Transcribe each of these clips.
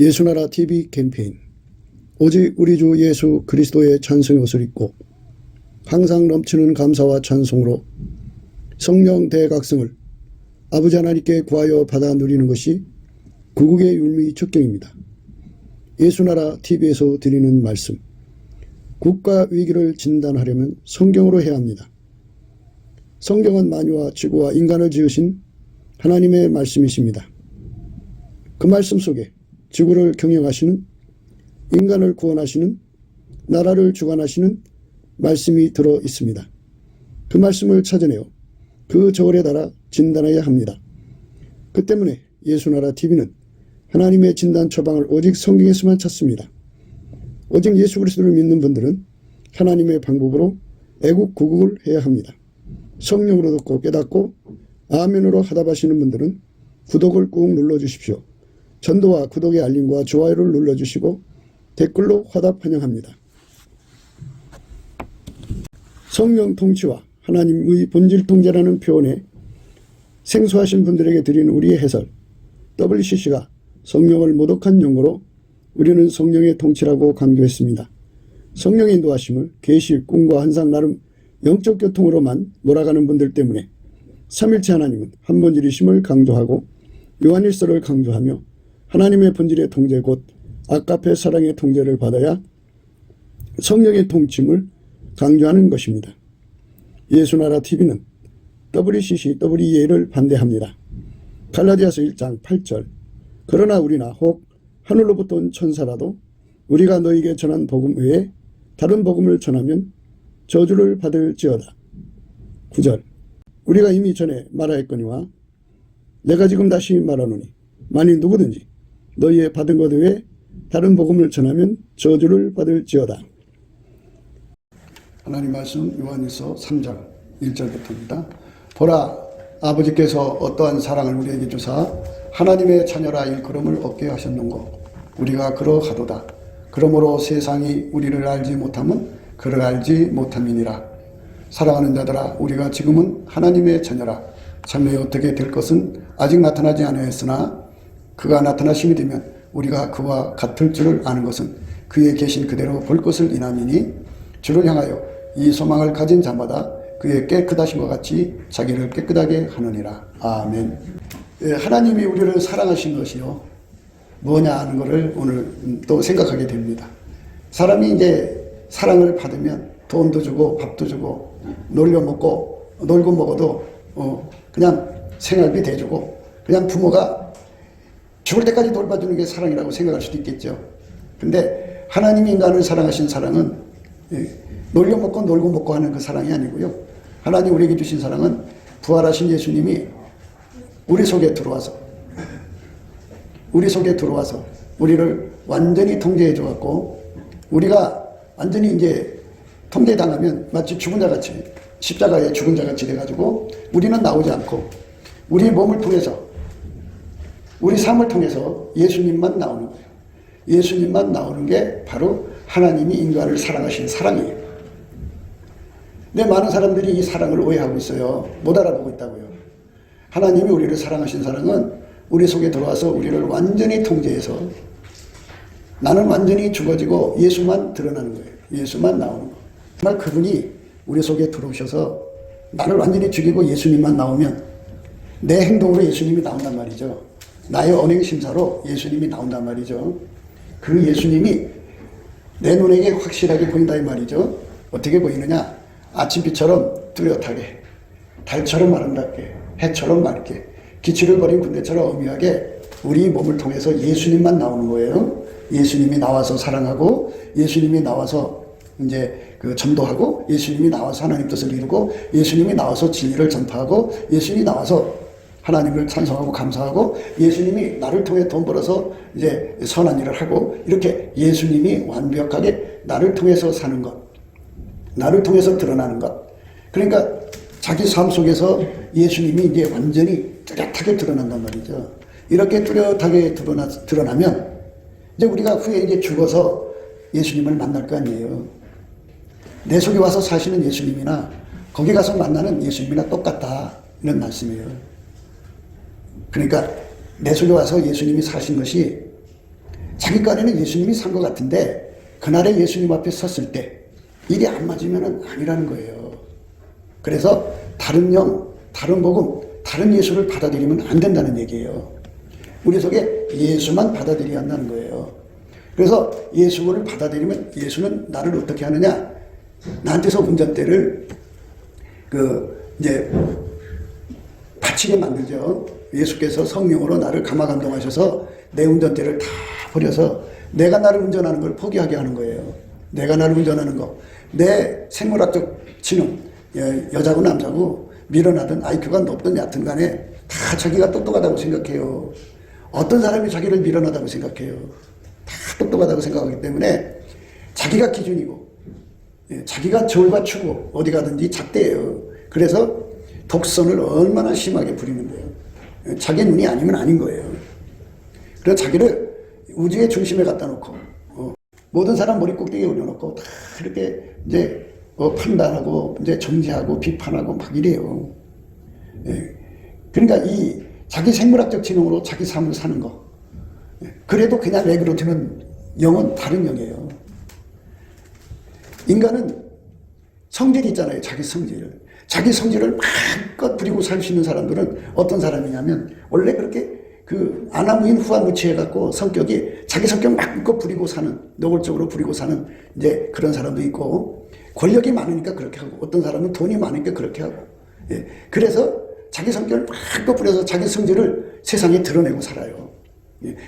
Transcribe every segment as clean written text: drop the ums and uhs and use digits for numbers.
예수나라 TV 캠페인 오직 우리 주 예수 그리스도의 찬송의 옷을 입고 항상 넘치는 감사와 찬송으로 성령 대각성을 아버지 하나님께 구하여 받아 누리는 것이 구국의 율미 척경입니다. 예수나라 TV에서 드리는 말씀, 국가 위기를 진단하려면 성경으로 해야 합니다. 성경은 만유와 지구와 인간을 지으신 하나님의 말씀이십니다. 그 말씀 속에 지구를 경영하시는, 인간을 구원하시는, 나라를 주관하시는 말씀이 들어 있습니다. 그 말씀을 찾아내어 그 저울에 달아 진단해야 합니다. 그 때문에 예수나라 TV는 하나님의 진단 처방을 오직 성경에서만 찾습니다. 오직 예수 그리스도를 믿는 분들은 하나님의 방법으로 애국 구국을 해야 합니다. 성령으로 듣고 깨닫고 아멘으로 하답하시는 분들은 구독을 꾹 눌러주십시오. 전도와 구독의 알림과 좋아요를 눌러주시고 댓글로 화답 환영합니다. 성령 통치와 하나님의 본질 통제라는 표현에 생소하신 분들에게 드리는 우리의 해설, WCC가 성령을 모독한 용어로 우리는 성령의 통치라고 강조했습니다. 성령의 인도하심을 계시, 꿈과 환상 나름 영적 교통으로만 몰아가는 분들 때문에 삼일체 하나님은 한 본질이심을 강조하고 요한일서를 강조하며 하나님의 본질의 통제 곧 아가페 사랑의 통제를 받아야 성령의 통침을 강조하는 것입니다. 예수나라 TV는 WCC, WEA를 반대합니다. 갈라디아서 1장 8절 그러나 우리나 혹 하늘로부터 온 천사라도 우리가 너에게 전한 복음 외에 다른 복음을 전하면 저주를 받을지어다. 9절 우리가 이미 전에 말하였거니와 내가 지금 다시 말하노니 만일 누구든지 너희의 받은 것 외에 다른 복음을 전하면 저주를 받을지어다. 하나님 말씀 요한일서 3장 1절부터입니다. 보라 아버지께서 어떠한 사랑을 우리에게 주사 하나님의 자녀라 일컬음을 얻게 하셨는고 우리가 그러하도다. 그러므로 세상이 우리를 알지 못함은 그를 알지 못함이니라. 사랑하는 자들아 우리가 지금은 하나님의 자녀라. 장래에 어떻게 될 것은 아직 나타나지 않았으나 그가 나타나심이 되면 우리가 그와 같을 줄을 아는 것은 그의 계신 그대로 볼 것을 인함이니 주를 향하여 이 소망을 가진 자마다 그의 깨끗하심과 같이 자기를 깨끗하게 하느니라. 아멘. 하나님이 우리를 사랑하신 것이요 뭐냐 하는 것을 오늘 또 생각하게 됩니다. 사람이 이제 사랑을 받으면 돈도 주고 밥도 주고 놀고 먹어도 그냥 생활비 대주고 그냥 부모가 죽을 때까지 돌봐주는 게 사랑이라고 생각할 수도 있겠죠. 근데 하나님이 인간을 사랑하신 사랑은 놀고 먹고 하는 그 사랑이 아니고요. 하나님 우리에게 주신 사랑은 부활하신 예수님이 우리 속에 들어와서 우리를 완전히 통제해 줘갖고 우리가 완전히 이제 통제당하면 마치 죽은 자같이 십자가에 죽은 자같이 돼가지고 우리는 나오지 않고 우리 몸을 통해서 우리 삶을 통해서 예수님만 나오는 거예요. 예수님만 나오는 게 바로 하나님이 인간을 사랑하신 사랑이에요. 근데 많은 사람들이 이 사랑을 오해하고 있어요. 못 알아보고 있다고요. 하나님이 우리를 사랑하신 사랑은 우리 속에 들어와서 우리를 완전히 통제해서 나는 완전히 죽어지고 예수만 드러나는 거예요. 예수만 나오는 거예요. 정말 그분이 우리 속에 들어오셔서 나를 완전히 죽이고 예수님만 나오면 내 행동으로 예수님이 나온단 말이죠. 나의 언행심사로 예수님이 나온단 말이죠. 그 예수님이 내 눈에게 확실하게 보인다 이 말이죠. 어떻게 보이느냐? 아침빛처럼 뚜렷하게, 달처럼 아름답게, 해처럼 맑게, 기치를 버린 군대처럼 엄밀하게 우리 몸을 통해서 예수님만 나오는 거예요. 예수님이 나와서 사랑하고, 예수님이 나와서 이제 그 전도하고, 예수님이 나와서 하나님 뜻을 이루고, 예수님이 나와서 진리를 전파하고, 예수님이 나와서 하나님을 찬송하고 감사하고 예수님이 나를 통해 돈 벌어서 이제 선한 일을 하고 이렇게 예수님이 완벽하게 나를 통해서 사는 것, 나를 통해서 드러나는 것. 그러니까 자기 삶 속에서 예수님이 이제 완전히 뚜렷하게 드러난단 말이죠. 이렇게 뚜렷하게 드러나면 이제 우리가 후에 이제 죽어서 예수님을 만날 거 아니에요. 내 속에 와서 사시는 예수님이나 거기 가서 만나는 예수님이나 똑같다 이런 말씀이에요. 그러니까 내 속에 와서 예수님이 사신 것이 자기 간에는 예수님이 산 것 같은데 그날에 예수님 앞에 섰을 때 일이 안 맞으면 아니라는 거예요. 그래서 다른 영, 다른 복음, 다른 예수를 받아들이면 안 된다는 얘기예요. 우리 속에 예수만 받아들여야 한다는 거예요. 그래서 예수를 받아들이면 예수는 나를 어떻게 하느냐? 나한테서 운전대를 이제 바치게 만들죠. 예수께서 성령으로 나를 감화감동하셔서 내 운전대를 다 버려서 내가 나를 운전하는 걸 포기하게 하는 거예요. 내가 나를 운전하는 거. 내 생물학적 지능, 여자고 남자고 밀어나든 IQ가 높든 얕든 간에 다 자기가 똑똑하다고 생각해요. 어떤 사람이 자기를 밀어나다고 생각해요. 다 똑똑하다고 생각하기 때문에 자기가 기준이고 자기가 저울과 추고 어디 가든지 잣대예요. 그래서 독선을 얼마나 심하게 부리는데요. 자기 눈이 아니면 아닌 거예요. 그래서 자기를 우주의 중심에 갖다 놓고 모든 사람 머리 꼭대기에 올려놓고 다 이렇게 이제 판단하고 이제 정죄하고 비판하고 막 이래요. 그러니까 이 자기 생물학적 지능으로 자기 삶을 사는 거. 그래도 그냥 내버려두면 영은 다른 영이에요. 인간은 성질이 있잖아요. 자기 성질. 자기 성질을 마음껏 부리고 살 수 있는 사람들은 어떤 사람이냐면 원래 그렇게 아나무인 후한무치해갖고 성격이 자기 성격 마음껏 부리고 사는, 노골적으로 부리고 사는 이제 그런 사람도 있고 권력이 많으니까 그렇게 하고 어떤 사람은 돈이 많으니까 그렇게 하고 그래서 자기 성격을 마음껏 부려서 자기 성질을 세상에 드러내고 살아요.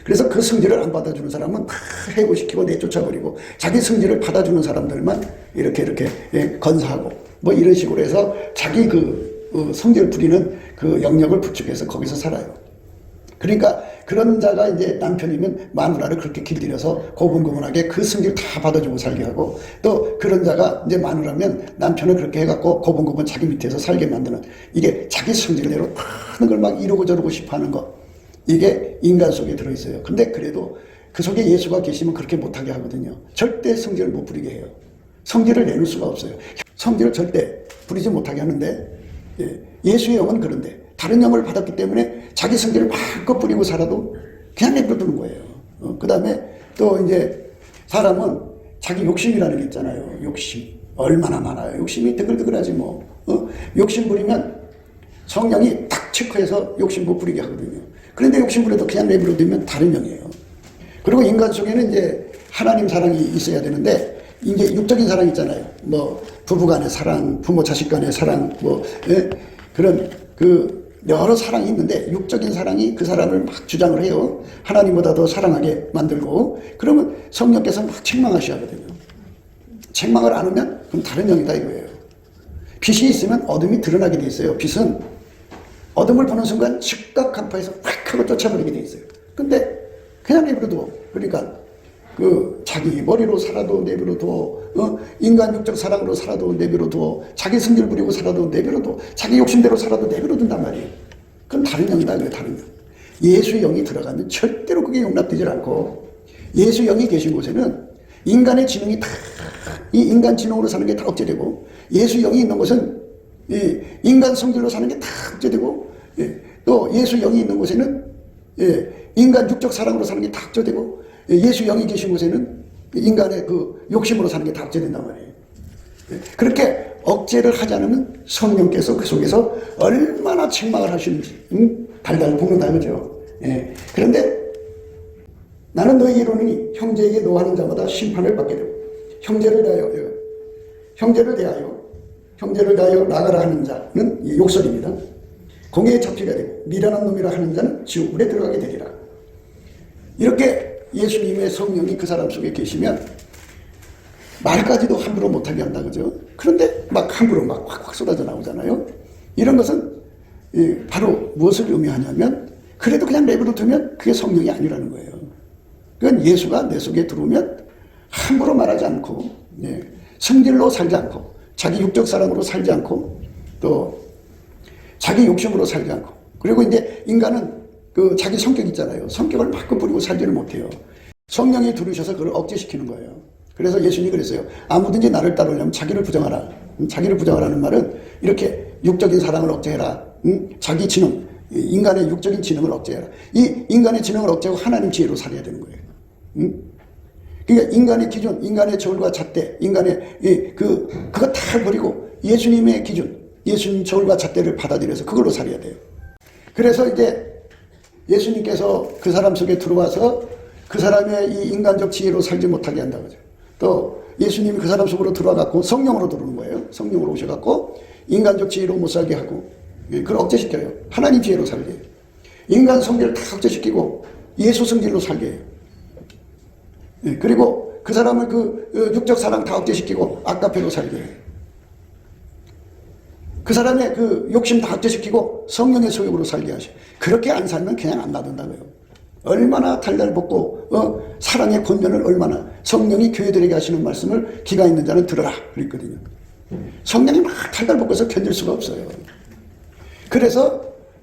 그래서 그 성질을 안 받아주는 사람은 다 해고시키고 내쫓아버리고 자기 성질을 받아주는 사람들만 이렇게 건사하고 뭐 이런 식으로 해서 자기 성질 부리는 그 영역을 부축해서 거기서 살아요. 그러니까 그런 자가 이제 남편이면 마누라를 그렇게 길들여서 고분고분하게 그 성질 다 받아주고 살게 하고 또 그런 자가 이제 마누라면 남편을 그렇게 해갖고 고분고분 자기 밑에서 살게 만드는 이게 자기 성질대로 하는 걸 막 이루고 저루고 싶어 하는 거. 이게 인간 속에 들어있어요. 근데 그래도 그 속에 예수가 계시면 그렇게 못하게 하거든요. 절대 성질을 못 부리게 해요. 성질을 내놓을 수가 없어요. 성질을 절대 부리지 못하게 하는데 예수의 영은 그런데 다른 영을 받았기 때문에 자기 성질을 마음껏 부리고 살아도 그냥 내버려두는 거예요. 그 다음에 또 이제 사람은 자기 욕심이라는 게 있잖아요. 욕심. 얼마나 많아요. 욕심이 드글드글하지 뭐. 욕심 부리면 성령이 탁 체크해서 욕심 못 부리게 하거든요. 그런데 욕심 부려도 그냥 내버려두면 다른 영이에요. 그리고 인간 속에는 이제 하나님 사랑이 있어야 되는데 이제 육적인 사랑 있잖아요. 뭐 부부 간의 사랑, 부모 자식 간의 사랑, 뭐 그런 여러 사랑이 있는데 육적인 사랑이 그 사람을 막 주장을 해요. 하나님보다 더 사랑하게 만들고 그러면 성령께서 막 책망하셔야 하거든요. 책망을 안 하면 그건 다른 영이다 이거예요. 빛이 있으면 어둠이 드러나게 돼 있어요. 빛은 어둠을 보는 순간 즉각 간파해서 확 하고 쫓아버리게 돼 있어요. 근데 그냥 내버려둬. 그러니까 자기 머리로 살아도 내버려둬. 인간 육적 사랑으로 살아도 내버려둬. 자기 성질 부리고 살아도 내버려둬. 자기 욕심대로 살아도 내버려둔단 말이에요. 그건 다른 영이다. 이거 다른 영. 예수의 영이 들어가면 절대로 그게 용납되지 않고 예수 영이 계신 곳에는 인간의 지능이 다 이 인간 지능으로 사는 게 다 억제되고 예수 영이 있는 곳은 인간 성질로 사는 게 다 억제되고 또 예수 영이 있는 곳에는 인간 육적 사랑으로 사는 게 다 억제되고 예수 영이 계신 곳에는 인간의 욕심으로 사는 게 다 억제된단 말이에요. 그렇게 억제를 하지 않으면 성령께서 그 속에서 얼마나 책망을 하시는지 달달 볶는다 그죠. 그런데 나는 너에게 이르노니 형제에게 노하는 자마다 심판을 받게 되고 형제를 대하여 나가라 하는 자는 욕설입니다. 공회에 잡히게 되고 미련한 놈이라 하는 자는 지옥불에 들어가게 되리라. 이렇게 예수님의 성령이 그 사람 속에 계시면 말까지도 함부로 못하게 한다 그죠. 그런데 막 함부로 막 확확 쏟아져 나오잖아요. 이런 것은 바로 무엇을 의미하냐면 그래도 그냥 내버려두면 그게 성령이 아니라는 거예요. 그건 예수가 내 속에 들어오면 함부로 말하지 않고 성질로 살지 않고 자기 육적 사랑으로 살지 않고 또 자기 욕심으로 살지 않고 그리고 이제 인간은 자기 성격 있잖아요. 성격을 막 부리고 살지를 못해요. 성령이 들으셔서 그걸 억제시키는 거예요. 그래서 예수님이 그랬어요. 아무든지 나를 따르려면 자기를 부정하라. 자기를 부정하라는 말은 이렇게 육적인 사랑을 억제해라. 자기 지능, 인간의 육적인 지능을 억제해라. 이 인간의 지능을 억제하고 하나님 지혜로 살아야 되는 거예요. 그러니까 인간의 기준, 인간의 저울과 잣대, 인간의 그거 다 버리고 예수님의 기준, 예수님 저울과 잣대를 받아들여서 그걸로 살아야 돼요. 그래서 이제 예수님께서 그 사람 속에 들어와서 그 사람의 이 인간적 지혜로 살지 못하게 한다고 하죠. 또 예수님이 그 사람 속으로 들어와갖고 성령으로 들어오는 거예요. 성령으로 오셔갖고 인간적 지혜로 못 살게 하고 그걸 억제시켜요. 하나님 지혜로 살게 해요. 인간 성질을 다 억제시키고 예수 성질로 살게 해요. 그리고 그 사람을 그 육적 사랑 다 억제시키고 아까페로 살게 해요. 그 사람의 그 욕심 다 억제시키고 성령의 소욕으로 살게 하셔. 그렇게 안 살면 그냥 안 놔둔다고요. 얼마나 달달볶고 사랑의 권면을 얼마나 성령이 교회들에게 하시는 말씀을 기가 있는 자는 들어라 그랬거든요. 성령이 막 달달볶아서 견딜 수가 없어요. 그래서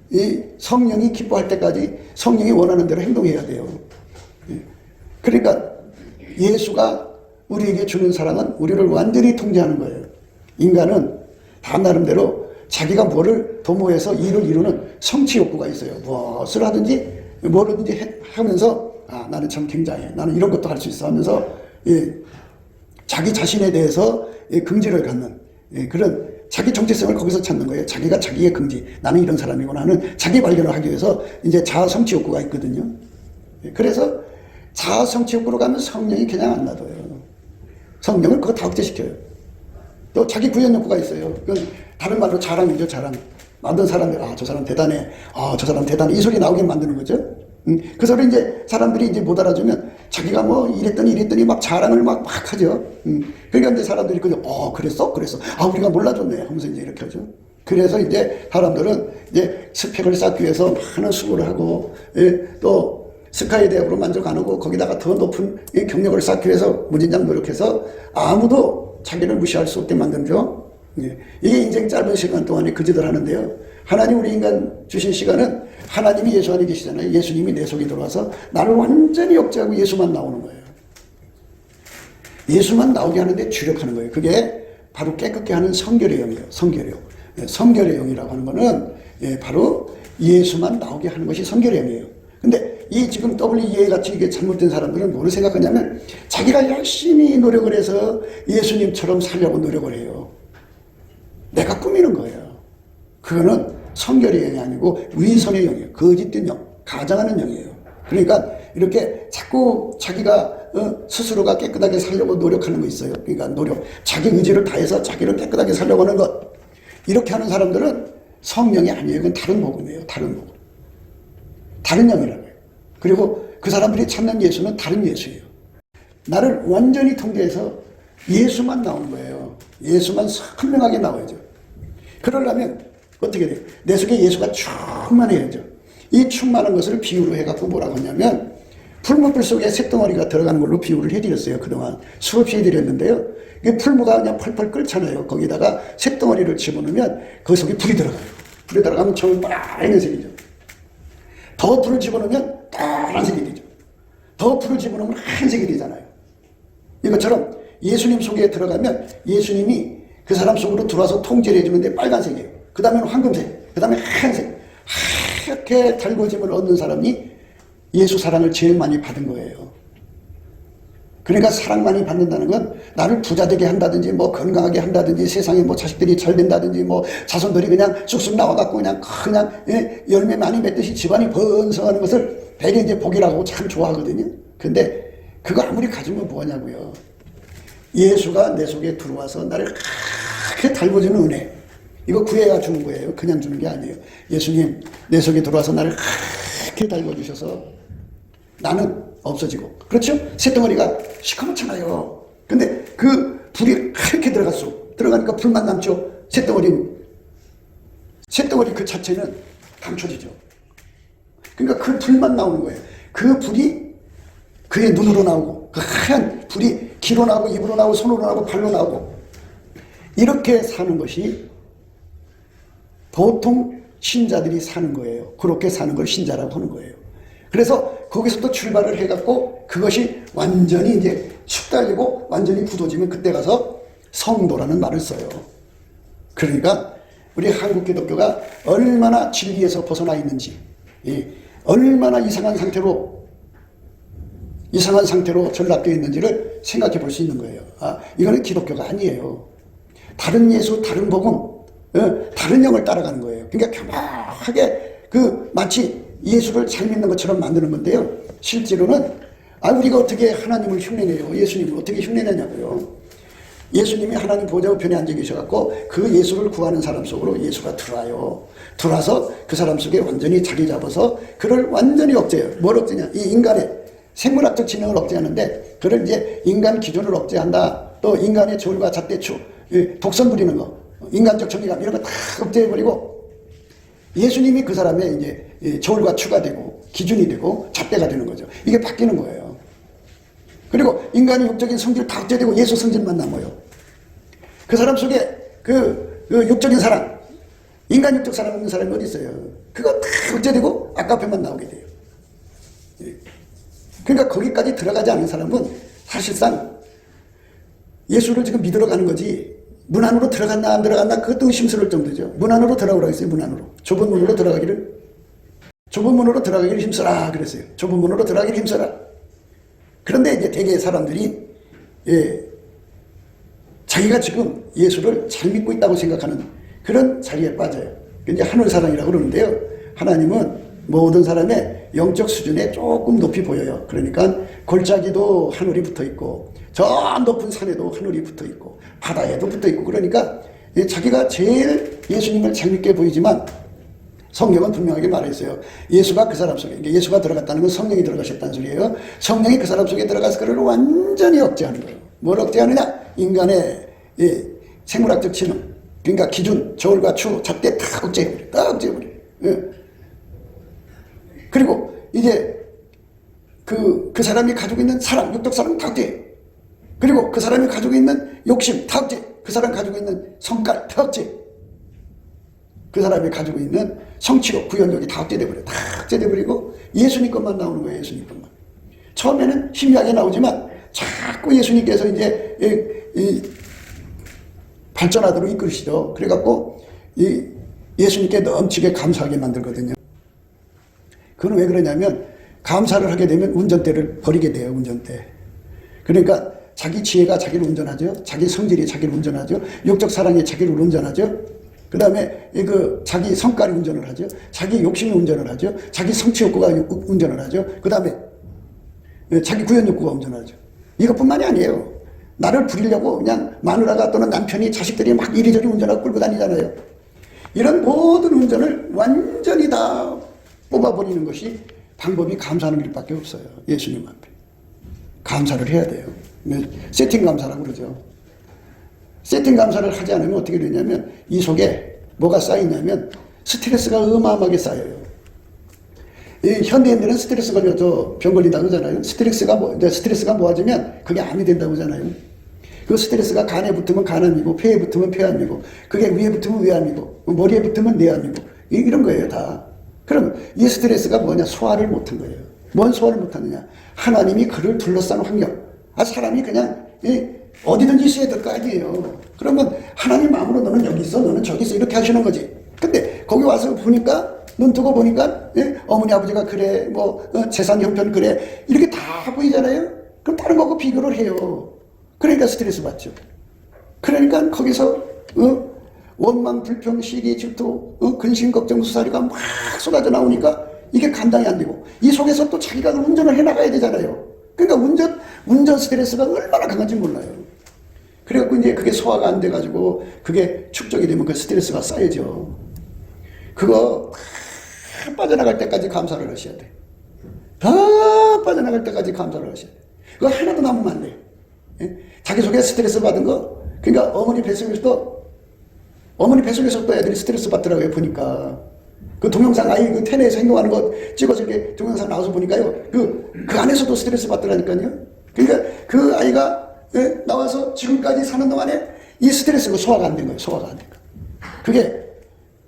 이 성령이 기뻐할 때까지 성령이 원하는 대로 행동해야 돼요. 그러니까 예수가 우리에게 주는 사랑은 우리를 완전히 통제하는 거예요. 인간은 다 나름대로 자기가 뭐를 도모해서 일을 이루는 성취 욕구가 있어요. 무엇을 하든지 뭐든지 하면서 나는 참 굉장해. 나는 이런 것도 할 수 있어 하면서 자기 자신에 대해서 긍지를 갖는 그런 자기 정체성을 거기서 찾는 거예요. 자기가 자기의 긍지. 나는 이런 사람이구나 하는 자기 발견을 하기 위해서 이제 자아 성취 욕구가 있거든요. 그래서 자아 성취 욕구로 가면 성령이 그냥 안 놔둬요. 성령을 그거 다 억제시켜요. 또 자기 구현 욕구가 있어요. 그건 다른 말로 자랑이죠, 자랑. 만든 사람들, 저 사람 대단해. 저 사람 대단해. 이 소리 나오게 만드는 거죠. 그 소리 이제 사람들이 이제 못 알아주면 자기가 뭐 이랬더니 막 자랑을 막 하죠. 그러니까 이제 사람들이 그랬어? 우리가 몰라줬네. 하면서 이제 이렇게 하죠. 그래서 이제 사람들은 이제 스펙을 쌓기 위해서 많은 수고를 하고, 또 스카이 대학으로 만족 안 하고 거기다가 더 높은 경력을 쌓기 위해서 무진장 노력해서 아무도 자기를 무시할 수 없게 만들죠. 이게 인생 짧은 시간 동안에 그 짓을 하는데요. 하나님 우리 인간 주신 시간은 하나님이 예수 안에 계시잖아요. 예수님이 내 속에 들어와서 나를 완전히 억제하고 예수만 나오는 거예요. 예수만 나오게 하는데 주력하는 거예요. 그게 바로 깨끗게 하는 성결의 영이에요. 성결의 영. 성결의 영이라고 하는 거는 바로 예수만 나오게 하는 것이 성결의 영이에요. 근데 이 지금 WEA 같이 이게 잘못된 사람들은 뭐를 생각하냐면 자기가 열심히 노력을 해서 예수님처럼 살려고 노력을 해요. 내가 꾸미는 거예요. 그거는 성결의 영이 아니고 위선의 영이에요. 거짓된 영, 가장하는 영이에요. 그러니까 이렇게 자꾸 자기가 스스로가 깨끗하게 살려고 노력하는 거 있어요. 그러니까 자기 의지를 다해서 자기를 깨끗하게 살려고 하는 것. 이렇게 하는 사람들은 성령이 아니에요. 그건 다른 복음이에요. 다른 복음. 다른 영이라고요. 그리고 그 사람들이 찾는 예수는 다른 예수예요. 나를 완전히 통제해서 예수만 나오는 거예요. 예수만 선명하게 나와야죠. 그러려면 어떻게 돼요? 내 속에 예수가 충만해야죠. 이 충만한 것을 비유로 해갖고 뭐라고 하냐면 풀무불 속에 쇳덩어리가 들어가는 걸로 비유를 해드렸어요. 그동안 수없이 해드렸는데요. 이 풀무가 그냥 펄펄 끓잖아요. 거기다가 쇳덩어리를 집어넣으면 그 속에 불이 들어가요. 불이 들어가면 처음 빨간색이죠. 더 불을 집어넣으면 파란색이 되죠. 더 불을 집어넣으면 한색이 되잖아요. 이것처럼 예수님 속에 들어가면 예수님이 그 사람 속으로 들어와서 통제를 해주는데 빨간색이에요. 그 다음에는 황금색, 그 다음에 하얀색. 하얗게 달궈짐을 얻는 사람이 예수 사랑을 제일 많이 받은 거예요. 그러니까 사랑 많이 받는다는 건 나를 부자 되게 한다든지 뭐 건강하게 한다든지 세상에 뭐 자식들이 잘 된다든지 뭐 자손들이 그냥 쑥쑥 나와갖고 그냥 열매 많이 맺듯이 집안이 번성하는 것을 되게 이제 복이라고 참 좋아하거든요. 근데 그거 아무리 가지면 뭐하냐고요. 예수가 내 속에 들어와서 나를 그렇게 달궈주는 은혜. 이거 구해야 주는 거예요. 그냥 주는 게 아니에요. 예수님 내 속에 들어와서 나를 그렇게 달궈주셔서 나는 없어지고. 그렇죠? 쇳덩어리가 시커멓잖아요. 근데 그 불이 그렇게 들어가니까 불만 남죠. 쇳덩어리 그 자체는 감춰지죠. 그러니까 그 불만 나오는 거예요. 그 불이 그의 눈으로 나오고 그 하얀 불이 귀로 나오고 입으로 나오고 손으로 나오고 발로 나오고 이렇게 사는 것이 보통 신자들이 사는 거예요. 그렇게 사는 걸 신자라고 하는 거예요. 그래서 거기서부터 출발을 해갖고 그것이 완전히 이제 축 달리고 완전히 굳어지면 그때 가서 성도라는 말을 써요. 그러니까 우리 한국 기독교가 얼마나 진리에서 벗어나 있는지, 얼마나 이상한 상태로 이상한 상태로 전락되어 있는지를 생각해 볼 수 있는 거예요. 아, 이거는 기독교가 아니에요. 다른 예수, 다른 복음, 다른 영을 따라가는 거예요. 그러니까 교묘하게 마치 예수를 잘 믿는 것처럼 만드는 건데요. 실제로는 우리가 어떻게 하나님을 흉내내요? 예수님을 어떻게 흉내내냐고요? 예수님이 하나님 보좌 우편에 앉아 계셔갖고 그 예수를 구하는 사람 속으로 예수가 들어와요. 들어와서 그 사람 속에 완전히 자리 잡아서 그를 완전히 억제해요. 뭘 억제냐? 이 인간의 생물학적 지능을 억제하는데 그를 이제 인간 기준을 억제한다. 또 인간의 저울과 잣대추, 독선 부리는 거, 인간적 정의감 이런 거 다 억제해버리고 예수님이 그 사람의 이제 저울과 추가 되고 기준이 되고 잣대가 되는 거죠. 이게 바뀌는 거예요. 그리고 인간의 육적인 성질 다 억제되고 예수 성질만 남아요. 그 사람 속에 그 육적인 사랑, 인간 육적 사랑 없는 사람이 어디 있어요? 그거 다 억제되고 아까편만 나오게 돼요. 그러니까 거기까지 들어가지 않은 사람은 사실상 예수를 지금 믿으러 가는 거지 문 안으로 들어갔나 안 들어갔나 그것도 의심스러울 정도죠. 문 안으로 들어오라고 했어요. 문 안으로. 좁은 문으로 들어가기를 힘써라 그랬어요. 좁은 문으로 들어가기를 힘써라. 그런데 이제 대개 사람들이 자기가 지금 예수를 잘 믿고 있다고 생각하는 그런 자리에 빠져요. 이제 하늘사랑이라고 그러는데요. 하나님은 모든 사람의 영적 수준에 조금 높이 보여요. 그러니까 골짜기도 하늘이 붙어 있고 저 높은 산에도 하늘이 붙어 있고 바다에도 붙어 있고 그러니까 자기가 제일 예수님을 잘 믿게 보이지만 성경은 분명하게 말했어요. 예수가 그 사람 속에, 예수가 들어갔다는 건 성령이 들어가셨다는 소리예요. 성령이 그 사람 속에 들어가서 그를 완전히 억제하는 거예요. 뭘 억제하느냐? 인간의 생물학적 지능, 그러니까 기준, 저울과 추, 잣대 다 억제해버려요. 다 억제해버려요. 그리고 이제 그 사람이 가지고 있는 사랑, 육적 사랑 다 억제해요. 그리고 그 사람이 가지고 있는 욕심 다 억제, 그 사람이 가지고 있는 성깔 다 억제, 그 사람이 가지고 있는 성취욕, 구현력이 다 억제돼버려요. 다 억제돼버리고 예수님 것만 나오는 거예요. 예수님 것만. 처음에는 희미하게 나오지만 자꾸 예수님께서 이제 발전하도록 이끌으시죠. 그래갖고 예수님께 넘치게 감사하게 만들거든요. 그건 왜 그러냐면 감사를 하게 되면 운전대를 버리게 돼요. 운전대. 그러니까 자기 지혜가 자기를 운전하죠. 자기 성질이 자기를 운전하죠. 육적 사랑이 자기를 운전하죠. 그 다음에 자기 성깔이 운전을 하죠. 자기 욕심이 운전을 하죠. 자기 성취 욕구가 운전을 하죠. 그 다음에 자기 구현 욕구가 운전하죠. 이것뿐만이 아니에요. 나를 부리려고 그냥 마누라가 또는 남편이 자식들이 막 이리저리 운전하고 끌고 다니잖아요. 이런 모든 운전을 완전히 다 뽑아버리는 것이 방법이 감사하는 일밖에 없어요. 예수님 앞에. 감사를 해야 돼요. 세팅 감사라고 그러죠. 세팅 감사를 하지 않으면 어떻게 되냐면 이 속에 뭐가 쌓이냐면 스트레스가 어마어마하게 쌓여요. 현대인들은 스트레스 걸려서 병 걸린다고 하잖아요. 스트레스가 모아지면 그게 암이 된다고 하잖아요. 그 스트레스가 간에 붙으면 간암이고 폐에 붙으면 폐암이고 그게 위에 붙으면 위암이고 머리에 붙으면 뇌암이고 이런 거예요 다. 그럼 이 스트레스가 뭐냐? 소화를 못한 거예요. 뭔 소화를 못하느냐? 하나님이 그를 둘러싼 환경. 사람이 그냥 어디든지 있어야 될 거 아니에요. 그러면 하나님 마음으로 너는 여기 있어, 너는 저기 있어 이렇게 하시는 거지. 근데 거기 와서 보니까 눈 뜨고 보니까 어머니 아버지가 그래, 재산 형편 그래 이렇게 다 보이잖아요. 그럼 다른 거하고 비교를 해요. 그러니까 스트레스 받죠. 그러니까 거기서 원망, 불평, 시기, 질투, 근심, 걱정, 수사리가 막 쏟아져 나오니까 이게 감당이 안 되고 이 속에서 또 자기가 운전을 해나가야 되잖아요. 그러니까 운전 스트레스가 얼마나 강한지 몰라요. 그래갖고 이제 그게 소화가 안 돼가지고 그게 축적이 되면 그 스트레스가 쌓여져. 그거 다 빠져나갈 때까지 감사를 하셔야 돼. 다 빠져나갈 때까지 감사를 하셔야 돼. 그거 하나도 남으면 안 돼. 자기 속에 스트레스 받은 거, 그러니까 어머니 뱃속에서도 애들이 스트레스 받더라고요, 보니까. 그 동영상 아이 그 테네에서 행동하는 거 찍어서 이렇게 동영상 나와서 보니까요. 그 안에서도 스트레스 받더라니까요. 그러니까 그 아이가 나와서 지금까지 사는 동안에 이 스트레스가 소화가 안 된 거예요. 소화가 안 된 거. 그게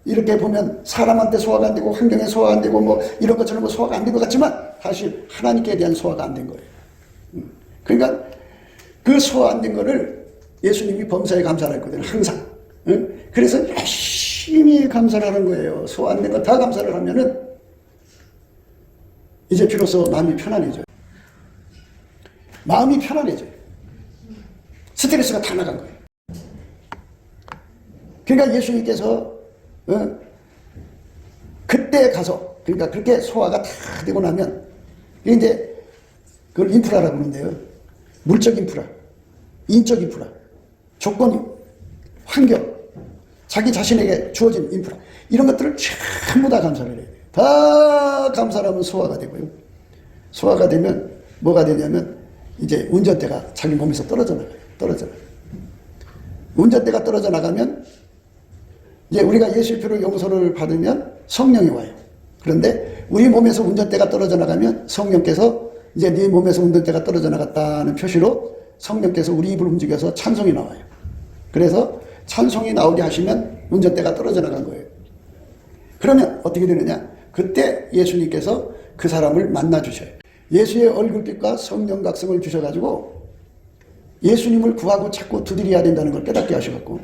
이렇게 보면 사람한테 소화가 안 되고 환경에 소화가 안 되고 이런 것처럼 소화가 안 된 것 같지만 사실 하나님께 대한 소화가 안 된 거예요. 그러니까 그 소화 안 된 거를 예수님이 범사에 감사를 했거든요. 항상. 그래서 열심히 감사를 하는 거예요. 소화 안 된 거 다 감사를 하면은 이제 비로소 마음이 편안해져요. 마음이 편안해져요. 스트레스가 다 나간 거예요. 그러니까 예수님께서 그때 가서, 그러니까 그렇게 소화가 다 되고 나면 이제 그걸 인프라라고 하는데요. 물적 인프라, 인적 인프라, 조건, 환경, 자기 자신에게 주어진 인프라, 이런 것들을 전부 다 감사를 해야 돼요. 다 감사를 하면 소화가 되고요. 소화가 되면 뭐가 되냐면 이제 운전대가 자기 몸에서 떨어져 나가요. 떨어져 나가요. 운전대가 떨어져 나가면 이제 우리가 예수의 피로 용서를 받으면 성령이 와요. 그런데 우리 몸에서 운전대가 떨어져 나가면 성령께서 이제 네 몸에서 운전대가 떨어져 나갔다는 표시로 성령께서 우리 입을 움직여서 찬송이 나와요. 그래서 찬송이 나오게 하시면 운전대가 떨어져 나간 거예요. 그러면 어떻게 되느냐? 그때 예수님께서 그 사람을 만나 주셔요. 예수의 얼굴빛과 성령 각성을 주셔가지고 예수님을 구하고 찾고 두드려야 된다는 걸 깨닫게 하셔갖고,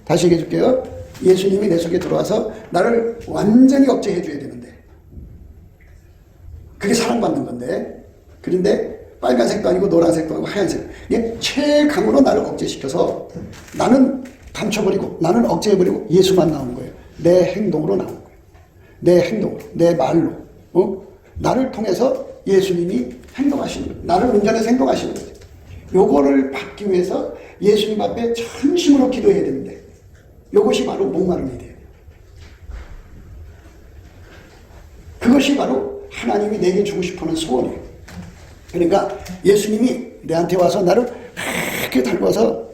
다시 얘기해 줄게요. 예수님이 내 속에 들어와서 나를 완전히 억제해 줘야 되는데, 그게 사랑받는 건데, 그런데 빨간색도 아니고 노란색도 아니고 하얀색, 이게 최강으로 나를 억제시켜서 나는 감춰버리고 나는 억제해버리고 예수만 나오는 거예요. 내 행동으로 나오는 거예요. 내 행동으로, 내 말로, 나를 통해서 예수님이 행동하시는 거예요. 나를 운전해서 행동하시는 거죠. 요거를 받기 위해서 예수님 앞에 전심으로 기도해야 되는데, 요것이 바로 목마름이 돼요. 그것이 바로 하나님이 내게 주고 싶어하는 소원이에요. 그러니까 예수님이 내한테 와서 나를 그렇게 닮아서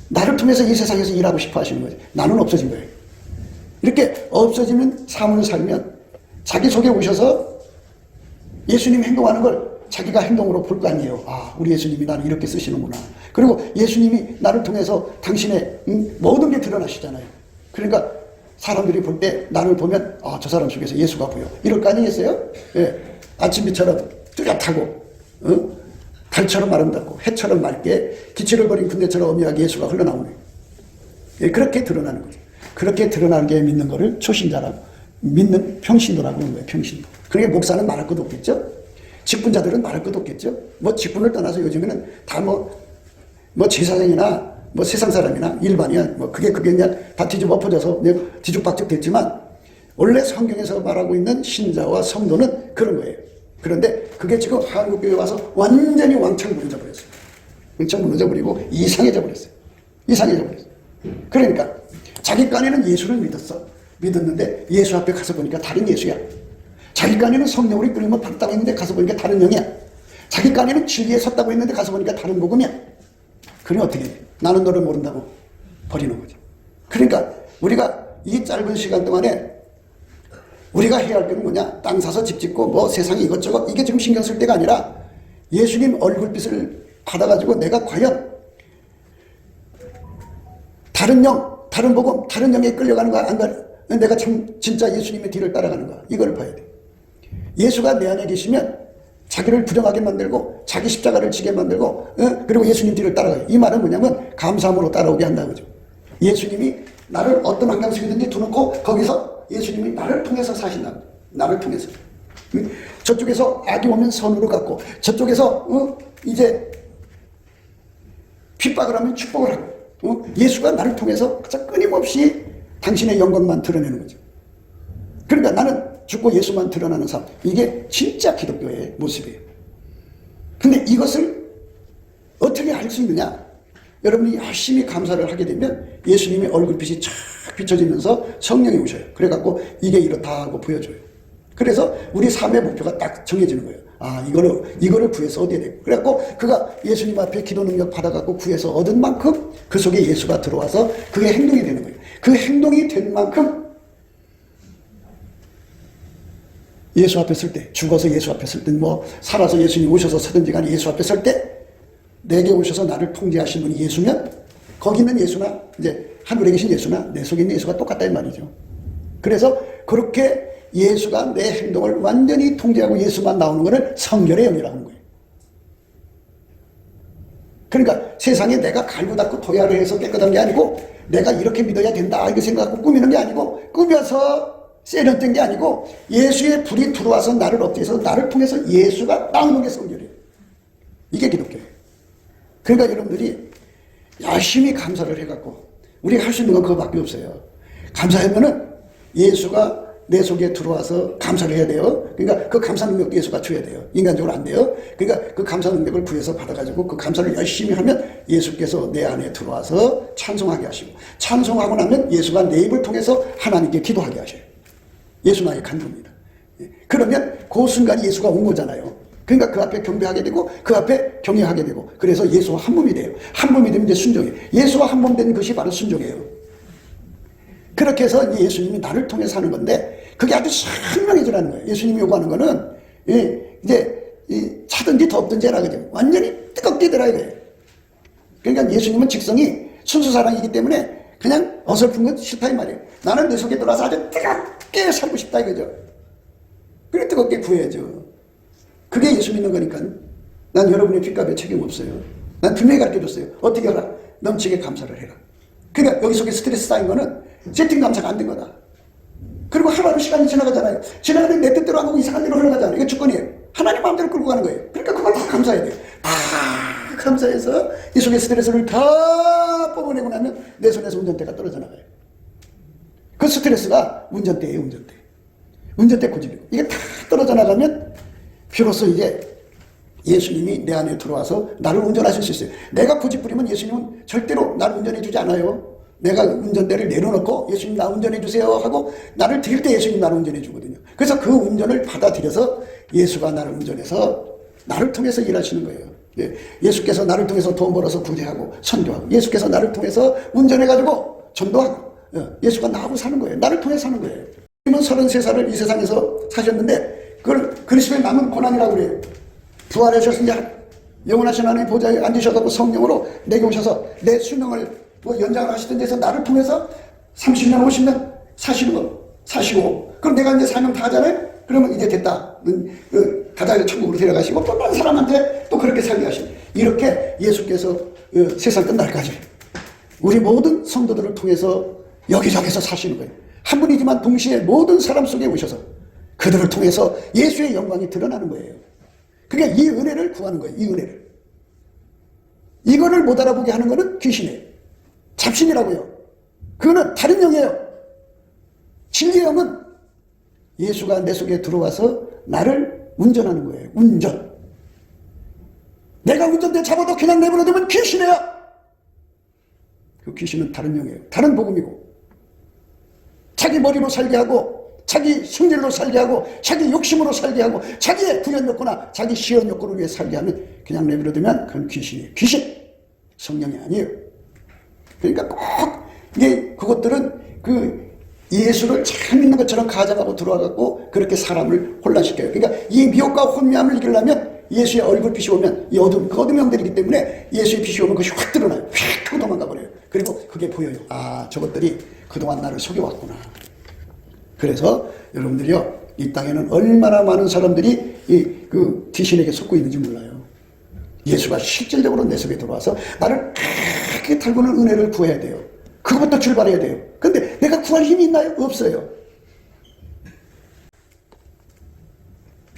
나를 통해서 이 세상에서 일하고 싶어 하시는 거예요. 나는 없어진 거예요. 이렇게 없어지는 삶을 살면 자기 속에 오셔서 예수님 행동하는 걸 자기가 행동으로 볼 거 아니에요. 아, 우리 예수님이 나를 이렇게 쓰시는구나. 그리고 예수님이 나를 통해서 당신의 모든 게 드러나시잖아요. 그러니까 사람들이 볼 때 나를 보면 아, 저 사람 속에서 예수가 보여. 이럴 거 아니겠어요? 예. 아침비처럼 뚜렷하고 달처럼 아름답고 해처럼 맑게 기치를 버린 군대처럼 어미하게 예수가 흘러나오네요. 예, 그렇게 드러나는 거죠. 그렇게 드러나는 게 믿는 거를 초신자라고, 믿는 평신도라고 하는 거예요. 평신도. 그러니까 목사는 말할 것도 없겠죠. 직분자들은 말할 것도 없겠죠. 뭐 직분을 떠나서 요즘에는 다 뭐 제사장이나 뭐 세상 사람이나 일반이야 뭐 그게 그냥 다 뒤집어 엎어져서 뒤죽박죽 됐지만, 원래 성경에서 말하고 있는 신자와 성도는 그런 거예요. 그런데 그게 지금 한국교회에 와서 완전히 왕창 무너져 버렸어요. 왕창 무너져 버리고 이상해져 버렸어요. 이상해져 버렸어요. 그러니까 자기 깐에는 예수를 믿었는데 예수 앞에 가서 보니까 다른 예수야. 자기 깐에는 성령으로 이끌림을 받았다고 했는데 가서 보니까 다른 영이야. 자기 깐에는 진리에 섰다고 했는데 가서 보니까 다른 복음이야. 그러니 어떻게 돼? 나는 너를 모른다고 버리는 거죠. 그러니까 우리가 이 짧은 시간 동안에 우리가 해야 할 게 뭐냐? 땅 사서 집 짓고 뭐 세상에 이것저것, 이게 지금 신경 쓸 때가 아니라 예수님 얼굴빛을 받아가지고 내가 과연 다른 영, 다른 복음, 다른 영에 끌려가는 거야? 안 가? 내가 진짜 예수님의 뒤를 따라가는가? 이걸 봐야 돼. 예수가 내 안에 계시면 자기를 부정하게 만들고 자기 십자가를 지게 만들고 그리고 예수님 뒤를 따라가요. 이 말은 뭐냐면 감사함으로 따라오게 한다는 거죠. 예수님이 나를 어떤 환경 속이든지 두놓고 거기서 예수님이 나를 통해서 사신다. 나를 통해서. 저쪽에서 악이 오면 선으로 갚고 저쪽에서 이제 핍박을 하면 축복을 하고 예수가 나를 통해서 끊임없이 당신의 영광만 드러내는 거죠. 그러니까 나는 죽고 예수만 드러나는 삶, 이게 진짜 기독교의 모습이에요. 근데 이것을 어떻게 알 수 있느냐? 여러분이 열심히 감사를 하게 되면 예수님의 얼굴빛이 쫙 비춰지면서 성령이 오셔요. 그래갖고 이게 이렇다 하고 보여줘요. 그래서 우리 삶의 목표가 딱 정해지는 거예요. 아, 이거를 구해서 얻어야 되고. 그래갖고 그가 예수님 앞에 기도 능력 받아갖고 구해서 얻은 만큼 그 속에 예수가 들어와서 그게 행동이 되는 거예요. 그 행동이 된 만큼 예수 앞에 설 때, 죽어서 예수 앞에 설 때, 뭐 살아서 예수님 오셔서 서든지 간에 예수 앞에 설 때 내게 오셔서 나를 통제하신 분이 예수면 거기는 예수나 이제 하늘에 계신 예수나 내 속에 있는 예수가 똑같다 이 말이죠. 그래서 그렇게 예수가 내 행동을 완전히 통제하고 예수만 나오는 것을 성결의 영이라고 하는 거예요. 그러니까 세상에 내가 갈고 닦고 도야를 해서 깨끗한 게 아니고 내가 이렇게 믿어야 된다 이렇게 생각하고 꾸미는 게 아니고 꾸며서 세련된 게 아니고 예수의 불이 들어와서 나를 업돼서 나를 통해서 예수가 나오는 게 성결이에요. 이게 기독교예요. 그러니까 여러분들이 열심히 감사를 해갖고 우리가 할 수 있는 건 그거밖에 없어요. 감사하면은 예수가 내 속에 들어와서 감사를 해야 돼요. 그러니까 그 감사 능력도 예수가 줘야 돼요. 인간적으로 안 돼요. 그러니까 그 감사 능력을 부여서 받아가지고 그 감사를 열심히 하면 예수께서 내 안에 들어와서 찬송하게 하시고, 찬송하고 나면 예수가 내 입을 통해서 하나님께 기도하게 하셔요. 예수 나의 간구입니다. 그러면 그 순간이 예수가 온 거잖아요. 그러니까 그 앞에 경배하게 되고 그 앞에 경외하게 되고, 그래서 예수와 한 몸이 돼요. 한 몸이 되면 이제 순종이에요. 예수와 한 몸 된 것이 바로 순종이에요. 그렇게 해서 예수님이 나를 통해서 하는 건데, 그게 아주 선명해지라는 거예요. 예수님이 요구하는 거는 이제 차든지 덥든지 해라 그죠. 완전히 뜨겁게 되라 이거예요. 그러니까 예수님은 직성이 순수 사랑이기 때문에 그냥 어설픈 건 싫다 이 말이에요. 나는 내 속에 들어와서 아주 뜨겁게 살고 싶다 이거죠. 그래 뜨겁게 구해야죠. 그게 예수 믿는 거니까. 난 여러분의 빚값에 책임 없어요. 난 분명히 가르쳐줬어요. 어떻게 하라? 넘치게 감사를 해라. 그러니까 여기 속에 스트레스 쌓인 거는 세팅 감사가 안 된 거다. 그리고 하루하루 시간이 지나가잖아요. 지나가면 내 뜻대로 안 하고 이상한 대로 흘러가잖아요. 이게 주권이에요. 하나님 마음대로 끌고 가는 거예요. 그러니까 그걸 다 감사해야 돼요. 다 감사해서 이 속에 스트레스를 다 뽑아내고 나면 내 손에서 운전대가 떨어져 나가요. 그 스트레스가 운전대예요. 운전대. 운전대 고집이고. 이게 다 떨어져 나가면 비로소 이제 예수님이 내 안에 들어와서 나를 운전하실 수 있어요. 내가 고집 부리면 예수님은 절대로 나를 운전해 주지 않아요. 내가 운전대를 내려놓고 예수님 나 운전해 주세요 하고 나를 드릴 때 예수님 나를 운전해 주거든요. 그래서 그 운전을 받아들여서 예수가 나를 운전해서 나를 통해서 일하시는 거예요. 예수께서 나를 통해서 돈 벌어서 구제하고 선교하고, 예수께서 나를 통해서 운전해가지고 전도하고, 예수가 나하고 사는 거예요. 나를 통해서 사는 거예요. 예수님은 33살을 이 세상에서 사셨는데 그걸 그리스도의 남은 고난이라고 그래요. 부활하셨으니 영원하신 하나님 보좌에 앉으셔서 성령으로 내게 오셔서 내 수명을 연장을 하시던 데서 나를 통해서 30년 50년 사시고, 그럼 내가 이제 사명 다 하잖아요. 그러면 이제 됐다, 가자 천국으로 데려가시고 또 다른 사람한테 또 그렇게 살게 하시고, 이렇게 예수께서 세상 끝날까지 우리 모든 성도들을 통해서 여기저기서 사시는 거예요. 한 분이지만 동시에 모든 사람 속에 오셔서 그들을 통해서 예수의 영광이 드러나는 거예요. 그러니까 이 은혜를 구하는 거예요. 이 은혜를. 이거를 못 알아보게 하는 거는 귀신이에요. 잡신이라고요. 그거는 다른 영이에요. 진리의 영은 예수가 내 속에 들어와서 나를 운전하는 거예요. 운전. 내가 운전대 잡아도 그냥 내버려두면 귀신이에요. 그 귀신은 다른 영이에요. 다른 복음이고, 자기 머리로 살게 하고, 자기 승질로 살게 하고, 자기 욕심으로 살게 하고, 자기의 구현 욕구나 자기 시연 욕구를 위해 살게 하면 그냥 내버려두면 그건 귀신이에요. 귀신. 성령이 아니에요. 그러니까 꼭 이게 그것들은 그 예수를 잘 믿는 것처럼 가져가고 들어와갖고 그렇게 사람을 혼란시켜요. 그러니까 이 미혹과 혼미함을 이기려면 예수의 얼굴빛이 오면 이 어둠 영들이기 때문에 예수의 빛이 오면 그것이 확 드러나요. 확 하고 도망가 버려요. 그리고 그게 보여요. 아, 저것들이 그동안 나를 속여왔구나. 그래서 여러분들이요, 이 땅에는 얼마나 많은 사람들이 그 귀신에게 속고 있는지 몰라요. 예수가 실질적으로 내 속에 들어와서 나를 크게 달구는 은혜를 구해야 돼요. 그것부터 출발해야 돼요. 근데 내가 구할 힘이 있나요? 없어요.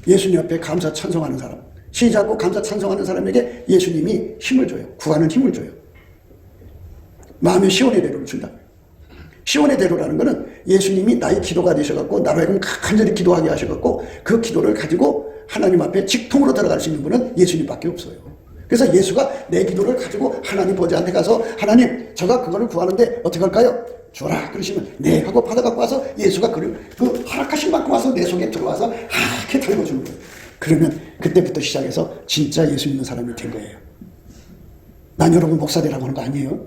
예수님 앞에 감사 찬송하는 사람, 시작하고 감사 찬송하는 사람에게 예수님이 힘을 줘요. 구하는 힘을 줘요. 마음의 시온의 대로를 준다. 시온의 대로라는 것은 예수님이 나의 기도가 되셔갖고 나로 하여금 간절히 기도하게 하셔갖고 그 기도를 가지고 하나님 앞에 직통으로 들어갈 수 있는 분은 예수님밖에 없어요. 그래서 예수가 내 기도를 가지고 하나님 보좌한테 가서 하나님 제가 그거를 구하는데 어떻게 할까요? 줘라 그러시면 네 하고 받아갖고 와서 예수가 그 허락하신 만큼 와서 내 속에 들어와서 하얗게 달궈주는 거예요. 그러면 그때부터 시작해서 진짜 예수 믿는 사람이 된 거예요. 난 여러분 목사 되라고 하는 거 아니에요.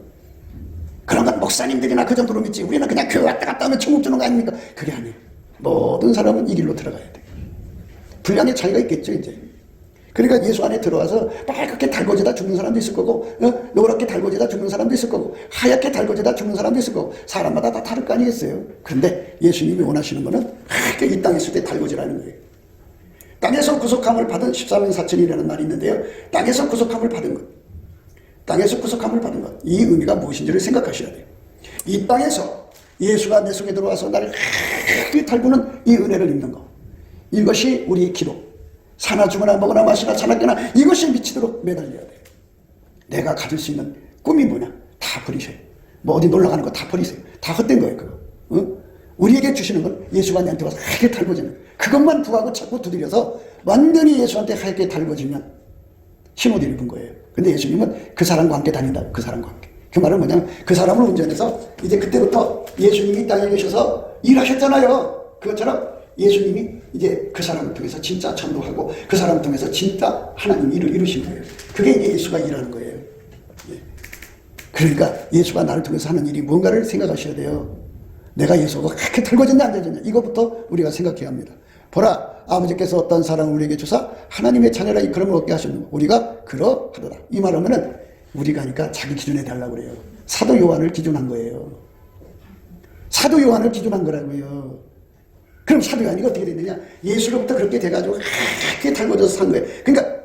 그런 건 목사님들이나 그 정도로 믿지, 우리는 그냥 교회 왔다 갔다 하면 천국 주는 거 아닙니까? 그게 아니에요. 모든 사람은 이 길로 들어가야 돼요. 분량의 차이가 있겠죠 이제. 그러니까 예수 안에 들어와서 빨갛게 달궈지다 죽는 사람도 있을 거고, 노랗게 달궈지다 죽는 사람도 있을 거고, 하얗게 달궈지다 죽는 사람도 있을 거고, 사람마다 다 다를 거 아니겠어요. 근데 예수님이 원하시는 거는 하얗게 이 땅에 있을 때 달궈지라는 거예요. 땅에서 구속함을 받은 14만 4천이라는 말이 있는데요, 땅에서 구속함을 받은 것, 땅에서 구속함을 받은 것, 이 의미가 무엇인지를 생각하셔야 돼요. 이 땅에서 예수가 내 속에 들어와서 나를 하얗게 달구는 이 은혜를 입는 것, 이것이 우리의 기도, 사나 죽으나 먹으나 마시나 자나 깨나 이것이 미치도록 매달려야 돼. 내가 가질 수 있는 꿈이 뭐냐? 다 버리세요. 뭐 어디 놀러 가는 거 다 버리세요. 다 헛된 거예요, 그거. 어? 우리에게 주시는 건 예수가 내한테 와서 하얗게 달궈지는 그것만 구하고 자꾸 두드려서 완전히 예수한테 하얗게 달궈지면 신호를 입은 거예요. 근데 예수님은 그 사람과 함께 다닌다고. 그 사람과 함께. 그 말은 뭐냐면 그 사람을 운전해서 이제 그때부터 예수님이 땅에 계셔서 일하셨잖아요. 그것처럼 예수님이 이제 그 사람을 통해서 진짜 전도하고 그 사람을 통해서 진짜 하나님 일을 이루신 거예요. 그게 이제 예수가 일하는 거예요. 예. 그러니까 예수가 나를 통해서 하는 일이 뭔가를 생각하셔야 돼요. 내가 예수가 그렇게 달궈졌냐 안 달궈졌냐 이거부터 우리가 생각해야 합니다. 보라 아버지께서 어떤 사랑을 우리에게 주사 하나님의 자녀라 이끌음을 얻게 하셨는가 우리가 그러하도다. 이 말하면은 우리가 하니까 자기 기준에 달라고 그래요. 사도 요한을 기준한 거예요. 사도 요한을 기준한 거라고요. 그럼 사도 요한이 어떻게 됐느냐? 예수로부터 그렇게 돼가지고 그렇게 달궈져서 산 거예요. 그러니까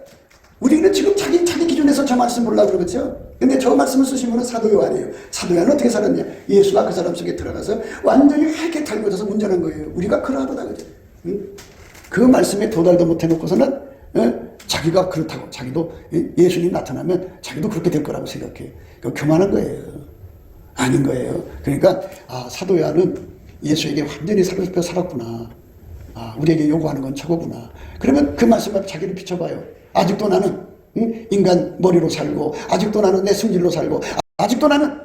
우리는 지금 자기 기준에서 저 말씀 보려고 그러죠. 근데 저 말씀을 쓰신 분은 사도 요한이에요. 사도 요한은 어떻게 살았냐? 예수가 그 사람 속에 들어가서 완전히 하얗게 달궈져서 운전한 거예요. 우리가 그러하도다 그죠? 응? 그 말씀에 도달도 못 해놓고서는 자기가 그렇다고 자기도 예수님 나타나면 자기도 그렇게 될 거라고 생각해요. 교만한 거예요. 아닌 거예요. 그러니까 사도 요한은 예수에게 완전히 사로잡혀 살았구나. 우리에게 요구하는 건 저거구나. 그러면 그 말씀 앞에 자기를 비춰봐요. 아직도 나는 인간 머리로 살고 아직도 나는 내 승질로 살고 아직도 나는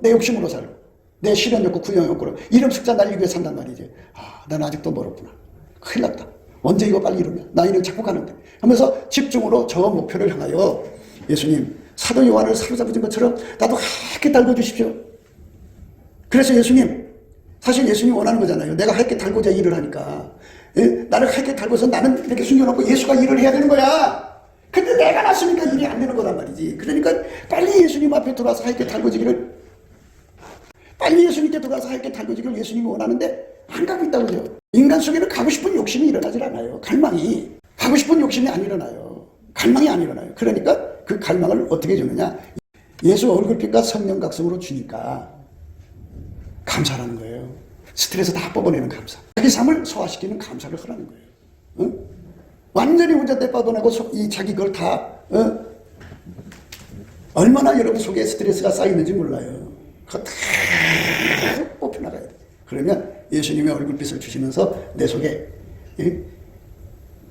내 욕심으로 살고 내 실현 욕구 구형 욕구로 이름 숫자 날리기 위해 산단 말이지. 나는 아직도 멀었구나. 큰일 났다. 언제 이거 빨리 이루냐. 나이는 자꾸 가는데 하면서 집중으로 저 목표를 향하여 예수님 사도 요한을 사로잡으신 것처럼 나도 하얗게 달궈주십시오. 그래서 예수님 사실 예수님이 원하는 거잖아요. 내가 하얗게 달고자 일을 하니까 나를 하얗게 달궈서 나는 이렇게 숨겨놓고 예수가 일을 해야 되는 거야. 근데 내가 났으니까 일이 안 되는 거란 말이지. 그러니까 빨리 예수님 앞에 들어와서 하얗게 달궈지기를 빨리 예수님께 들어와서 하얗게 달궈지기를 예수님이 원하는데 안 가고 있다고 그래요. 인간 속에는 가고 싶은 욕심이 일어나질 않아요. 갈망이. 가고 싶은 욕심이 안 일어나요. 갈망이 안 일어나요. 그러니까 그 갈망을 어떻게 주느냐. 예수 얼굴빛과 성령 각성으로 주니까 감사라는 거예요. 스트레스 다 뽑아내는 감사. 자기 삶을 소화시키는 감사를 하라는 거예요. 응? 완전히 운전대 뻗어내고 이 자기 걸 다 얼마나 여러분 속에 스트레스가 쌓이는지 몰라요. 그거 다 뽑혀나가야 돼. 그러면 예수님의 얼굴빛을 주시면서 내 속에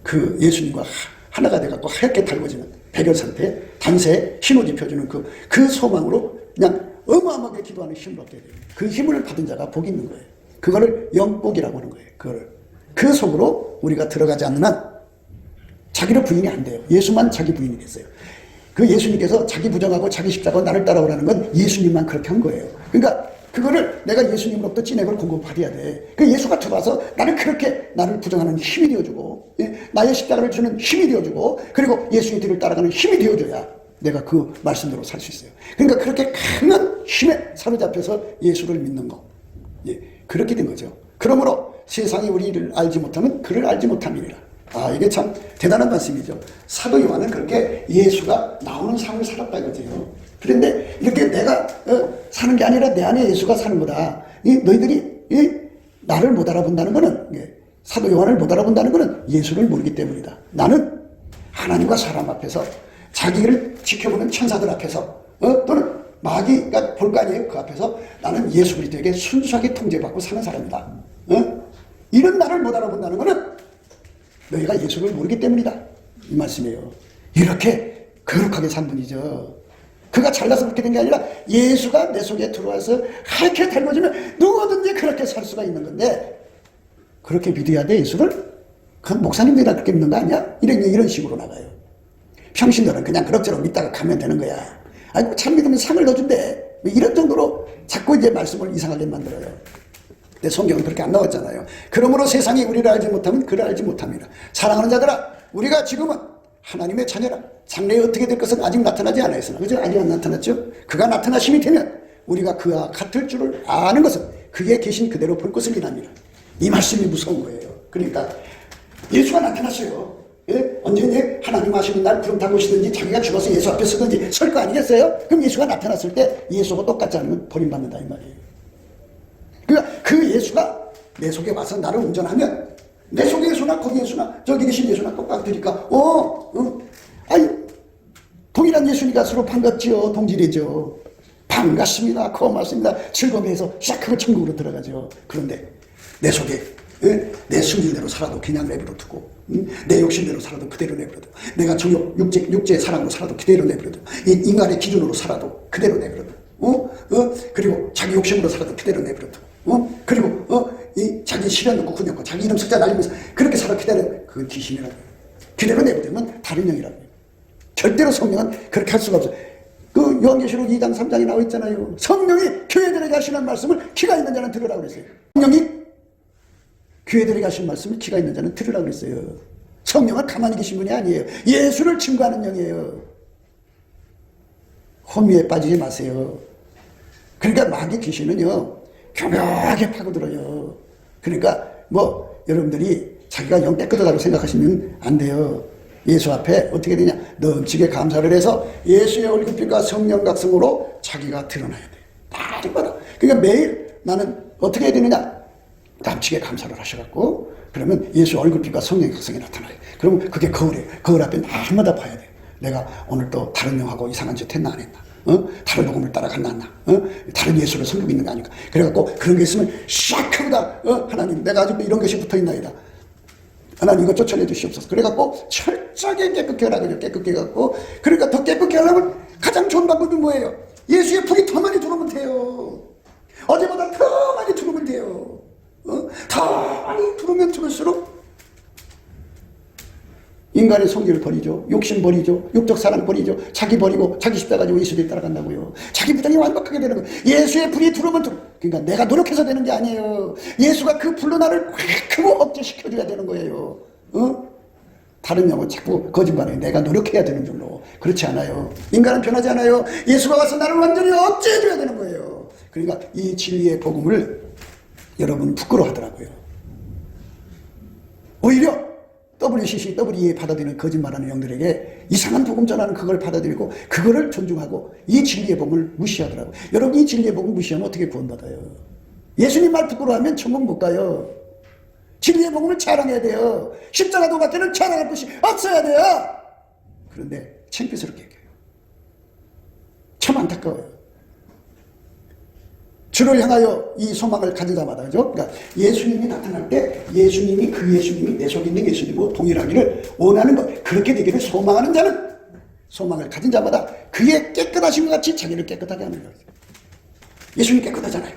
그 예수님과 하나가 돼갖고 하얗게 달궈지는 백열 상태 단세에 신호지 펴주는 그 소망으로 그냥 어마어마하게 기도하는 힘을 얻게 돼요. 그 힘을 받은 자가 복이 있는 거예요. 그거를 영복이라고 하는 거예요. 그 속으로 우리가 들어가지 않는 한 자기를 부인이 안 돼요. 예수만 자기 부인이 됐어요. 그 예수님께서 자기 부정하고 자기 십자가 나를 따라오라는 건 예수님만 그렇게 한 거예요. 그러니까 그거를 내가 예수님으로부터 찐액을 공급받아야 돼. 그 예수가 들어와서 나를 그렇게 나를 부정하는 힘이 되어주고 나의 십자가를 주는 힘이 되어주고 그리고 예수의 뒤를 따라가는 힘이 되어줘야 내가 그 말씀대로 살 수 있어요. 그러니까 그렇게 강한 힘에 사로잡혀서 예수를 믿는 거. 그렇게 된 거죠. 그러므로 세상이 우리를 알지 못하면 그를 알지 못함이니라. 이게 참 대단한 말씀이죠. 사도 요한은 그렇게 예수가 나오는 삶을 살았다 이거죠. 그런데 이렇게 내가 사는 게 아니라 내 안에 예수가 사는 거다. 너희들이 나를 못 알아본다는 거는 사도 요한을 못 알아본다는 거는 예수를 모르기 때문이다. 나는 하나님과 사람 앞에서 자기를 지켜보는 천사들 앞에서 또는 마귀가 볼 거 아니에요. 그 앞에서 나는 예수 그리스도에게 순수하게 통제받고 사는 사람이다. 이런 나를 못 알아본다는 거는 너희가 예수를 모르기 때문이다. 이 말씀이에요. 이렇게 거룩하게 산 분이죠. 그가 잘나서 그렇게 된 게 아니라 예수가 내 속에 들어와서 하얗게 달궈지면 누구든지 그렇게 살 수가 있는 건데 그렇게 믿어야 돼 예수를? 그건 목사님들이나 그렇게 믿는 거 아니야? 이런 식으로 나가요. 평신도는 그냥 그럭저럭 믿다가 가면 되는 거야. 아이고 참 믿으면 상을 넣어준대. 이런 정도로 자꾸 이제 말씀을 이상하게 만들어요. 근데 성경은 그렇게 안 나왔잖아요. 그러므로 세상이 우리를 알지 못하면 그를 알지 못합니다. 사랑하는 자들아 우리가 지금은 하나님의 자녀라. 장래에 어떻게 될 것은 아직 나타나지 않았으나 그죠? 아직 안 나타났죠? 그가 나타나심이 되면 우리가 그와 같을 줄을 아는 것은 그의 계신 그대로 볼 것을 이랍니다. 이 말씀이 무서운 거예요. 그러니까 예수가 나타났어요. 언제 하나님 하시는 날 구름 타고 오시든지 자기가 죽어서 예수 앞에 서든지 설 거 아니겠어요? 그럼 예수가 나타났을 때 예수가 똑같지 않으면 버림받는다 이 말이에요. 그러니까 그 예수가 내 속에 와서 나를 운전하면 내 속에 예수나 거기 예수나 저기 계신 예수나 똑같으니까 아이 동일한 예수니까 서로 반갑지요. 동질이죠. 반갑습니다. 고맙습니다. 즐거움에서 시작하고 천국으로 들어가죠. 그런데 내 속에 내 순진대로 살아도 그냥 내버려 두고 내 욕심대로 살아도 그대로 내버려 두고 내가 정욕 육체의 사랑으로 살아도 그대로 내버려 두고 인간의 기준으로 살아도 그대로 내버려 두고 그리고 자기 욕심으로 살아도 그대로 내버려 두고 그리고 자기 시련 놓고 군 놓고 자기 이름 숫자 날리면서 그렇게 살아 그대로 그건 귀신이라고요. 그대로 내버리면 다른 영이라고요. 절대로 성령은 그렇게 할 수가 없어요. 그 요한계시록 2장 3장에 나와 있잖아요. 성령이 교회들에게 하시는 말씀을 키가 있는 자는 들으라고 그랬어요. 성령이 교회들에게 하시는 말씀을 키가 있는 자는 들으라고 그랬어요. 성령은 가만히 계신 분이 아니에요. 예수를 증거하는 영이에요. 혼미에 빠지지 마세요. 그러니까 마귀 귀신은요 교묘하게 파고들어요. 그러니까 여러분들이 자기가 영 깨끗하다고 생각하시면 안 돼요. 예수 앞에 어떻게 되냐 넘치게 감사를 해서 예수의 얼굴빛과 성령 각성으로 자기가 드러나야 돼요. 날마다. 그러니까 매일 나는 어떻게 해야 되느냐 남치게 감사를 하셔갖고 그러면 예수 얼굴빛과 성령 각성이 나타나요. 그러면 그게 거울이에요. 거울 앞에 날마다 봐야 돼요. 내가 오늘 또 다른 영하고 이상한 짓 했나 안 했나 다른 복음을 따라갔나 안 했나 다른 예수를 섬기고 있는 거 아닐까. 그래갖고 그런 게 있으면 샥 하고 다 하나님 내가 아직도 이런 것이 붙어있나이다. 하나님 이거 쫓아내 주시옵소서. 그래갖고 철저하게 깨끗게 하라고요. 깨끗게 해갖고 그러니까 더 깨끗게 하려면 가장 좋은 방법이 뭐예요? 예수의 불이 더 많이 들어오면 돼요. 어제보다 더 많이 들어오면 돼요. 더 많이 들어오면 들을수록 인간의 성질을 버리죠. 욕심 버리죠. 육적 사랑 버리죠. 자기 버리고 자기 십자가 가지고 예수를 따라간다고요. 자기 부당이 완벽하게 되는 거예요. 예수의 불이 들어오면 그러니까 내가 노력해서 되는 게 아니에요. 예수가 그 불로 나를 꽉 크고 억제시켜줘야 되는 거예요. 다른 영은 자꾸 거짓말해요. 내가 노력해야 되는 줄로. 그렇지 않아요. 인간은 변하지 않아요. 예수가 와서 나를 완전히 억제해줘야 되는 거예요. 그러니까 이 진리의 복음을 여러분 부끄러워하더라고요. 오히려 WCC, WE에 받아들이는 거짓말하는 영들에게 이상한 복음 전하는 그걸 받아들이고 그거를 존중하고 이 진리의 복음을 무시하더라고요. 여러분 이 진리의 복음 무시하면 어떻게 구원받아요? 예수님 말 부끄러워하면 천국 못 가요. 진리의 복음을 자랑해야 돼요. 십자가도 밖에는 자랑할 것이 없어야 돼요. 그런데 창피스럽게 얘기해요. 참 안타까워요. 주를 향하여 이 소망을 가진 자마다, 그죠? 그러니까 예수님이 나타날 때 예수님이 그 예수님이 내 속에 있는 예수님과 동일하기를 원하는 것, 그렇게 되기를 소망하는 자는 소망을 가진 자마다 그의 깨끗하신 것 같이 자기를 깨끗하게 하는 거예요. 예수님 깨끗하잖아요.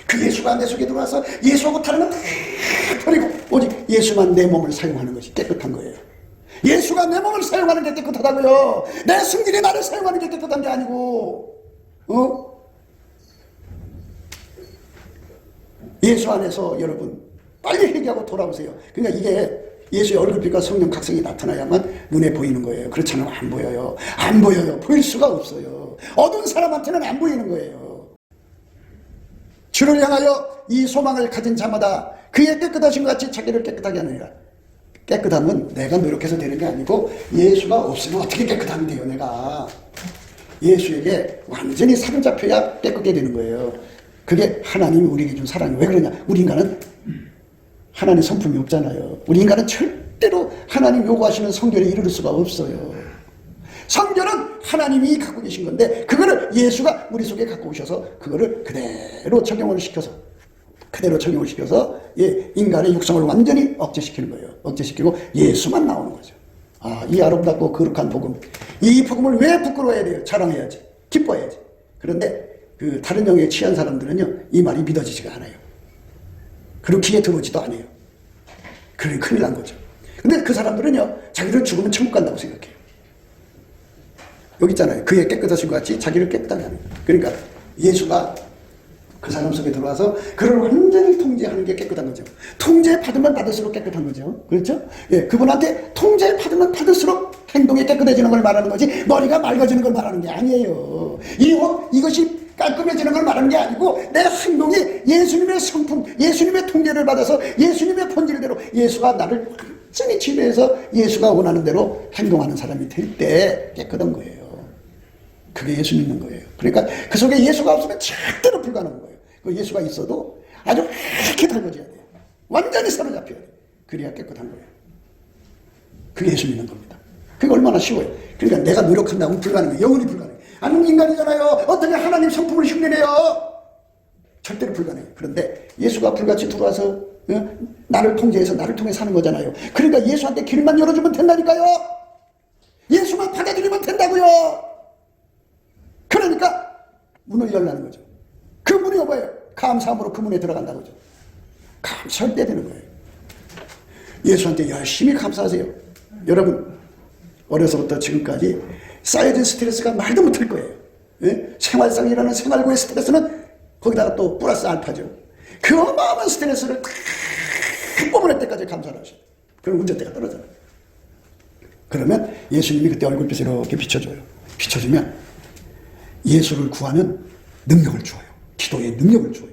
그 예수가 내 속에 들어와서 예수하고 다른 건 다 버리고 오직 예수만 내 몸을 사용하는 것이 깨끗한 거예요. 예수가 내 몸을 사용하는 게 깨끗하다고요. 내 승질이 나를 사용하는 게 깨끗한 게 아니고 예수 안에서 여러분 빨리 회개하고 돌아오세요. 그러니까 이게 예수의 얼굴빛과 성령 각성이 나타나야만 눈에 보이는 거예요. 그렇지 않으면 안 보여요. 안 보여요. 보일 수가 없어요. 어두운 사람한테는 안 보이는 거예요. 주를 향하여 이 소망을 가진 자마다 그의 깨끗하신 것 같이 자기를 깨끗하게 하느니라. 깨끗함은 내가 노력해서 되는 게 아니고 예수가 없으면 어떻게 깨끗하면 돼요. 내가 예수에게 완전히 사로잡혀야 깨끗게 되는 거예요. 그게 하나님이 우리에게 준 사랑이에요. 왜 그러냐? 우리 인간은 하나님 성품이 없잖아요. 우리 인간은 절대로 하나님 요구하시는 성결에 이르를 수가 없어요. 성결은 하나님이 갖고 계신 건데 그거를 예수가 우리 속에 갖고 오셔서 그거를 그대로 적용을 시켜서 인간의 육성을 완전히 억제시키는 거예요. 억제시키고 예수만 나오는 거죠. 이 아름답고 거룩한 복음, 이 복음을 왜 부끄러워해야 돼요? 자랑해야지, 기뻐해야지. 그런데 그 다른 영에 취한 사람들은요 이 말이 믿어지지가 않아요. 그리고 귀에 들어오지도 않아요. 그러니 큰일 난 거죠. 근데 그 사람들은요 자기를 죽으면 천국 간다고 생각해요. 여기 있잖아요. 그의 깨끗하신 것 같이 자기를 깨끗하게 하는 거예요. 그러니까 예수가 그 사람 속에 들어와서 그를 완전히 통제하는 게 깨끗한 거죠. 통제 받으면 받을수록 깨끗한 거죠. 그렇죠? 예, 그분한테 통제 받으면 받을수록 행동이 깨끗해지는 걸 말하는 거지 머리가 맑아지는 걸 말하는 게 아니에요. 이것이 깔끔해지는 걸 말하는 게 아니고 내 행동이 예수님의 성품, 예수님의 통제를 받아서 예수님의 본질대로 예수가 나를 완전히 지배해서 예수가 원하는 대로 행동하는 사람이 될 때 깨끗한 거예요. 그게 예수 믿는 거예요. 그러니까 그 속에 예수가 없으면 절대로 불가능한 거예요. 그 예수가 있어도 아주 이렇게 달궈져야 돼요. 완전히 사로잡혀야 돼요. 그래야 깨끗한 거예요. 그게 예수 믿는 겁니다. 그게 얼마나 쉬워요. 그러니까 내가 노력한다면 불가능해요. 영원히 불가능해요. 아니 인간이잖아요. 어떻게 하나님 성품을 흉내내요? 절대로 불가능해요. 그런데 예수가 불같이 들어와서 나를 통제해서 나를 통해 사는 거잖아요. 그러니까 예수한테 길만 열어주면 된다니까요. 예수만 받아들이면 된다고요. 그러니까 문을 열라는 거죠. 그 문이 뭐예요? 감사함으로 그 문에 들어간다는 거죠. 감사할 때 되는 거예요. 예수한테 열심히 감사하세요. 여러분 어려서부터 지금까지 쌓여진 스트레스가 말도 못할 거예요. 예? 생활상이라는 생활고의 스트레스는 거기다가 또 플러스 알파죠. 그 어마어마한 스트레스를 다 뽑아낼 때까지 감사를 하셔요. 그럼 운전대가 떨어져요. 그러면 예수님이 그때 얼굴빛을 이렇게 비춰줘요. 비춰주면 예수를 구하는 능력을 주어요. 기도의 능력을 주어요.